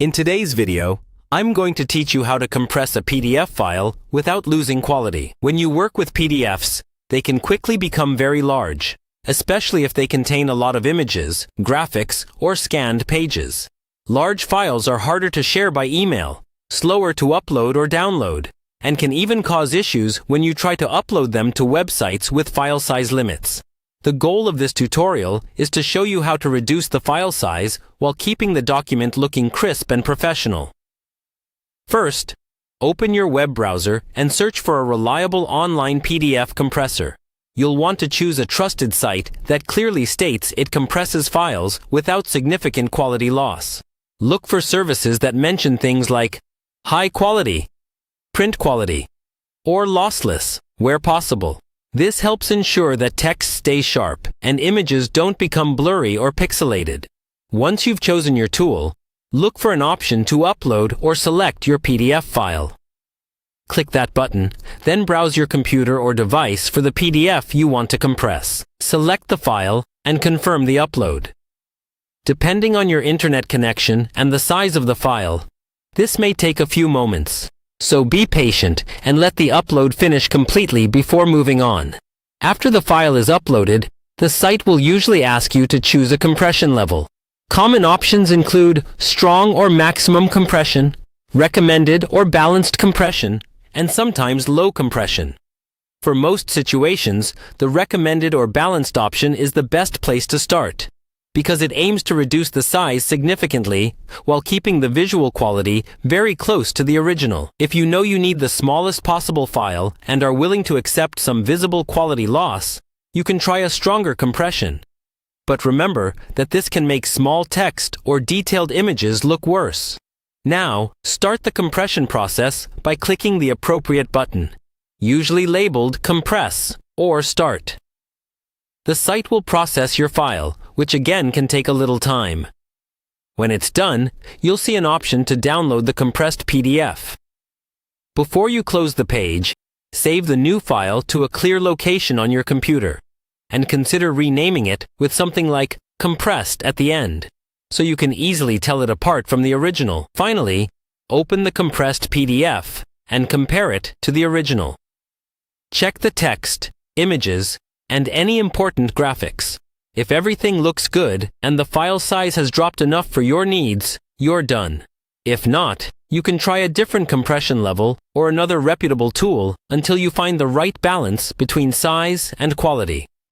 In today's video, I'm going to teach you how to compress a PDF file without losing quality. When you work with PDFs, they can quickly become very large, especially if they contain a lot of images, graphics, or scanned pages. Large files are harder to share by email, slower to upload or download, and can even cause issues when you try to upload them to websites with file size limits. The goal of this tutorial is to show you how to reduce the file size while keeping the document looking crisp and professional. First, open your web browser and search for a reliable online PDF compressor. You'll want to choose a trusted site that clearly states it compresses files without significant quality loss. Look for services that mention things like high quality, print quality, or lossless, where possible. This helps ensure that text stays sharp and images don't become blurry or pixelated. Once you've chosen your tool, look for an option to upload or select your PDF file. Click that button, then browse your computer or device for the PDF you want to compress. Select the file and confirm the upload. Depending on your internet connection and the size of the file, this may take a few moments. So be patient and let the upload finish completely before moving on. After the file is uploaded, the site will usually ask you to choose a compression level. Common options include strong or maximum compression, recommended or balanced compression, and sometimes low compression. For most situations, the recommended or balanced option is the best place to start, because it aims to reduce the size significantly while keeping the visual quality very close to the original. If you know you need the smallest possible file and are willing to accept some visible quality loss, you can try a stronger compression. But remember that this can make small text or detailed images look worse. Now, start the compression process by clicking the appropriate button, usually labeled Compress or Start. The site will process your file, which again can take a little time. When it's done, you'll see an option to download the compressed PDF. Before you close the page, save the new file to a clear location on your computer, and consider renaming it with something like compressed at the end, so you can easily tell it apart from the original. Finally, open the compressed PDF and compare it to the original. Check the text, images, and any important graphics. If everything looks good and the file size has dropped enough for your needs, you're done. If not, you can try a different compression level or another reputable tool until you find the right balance between size and quality.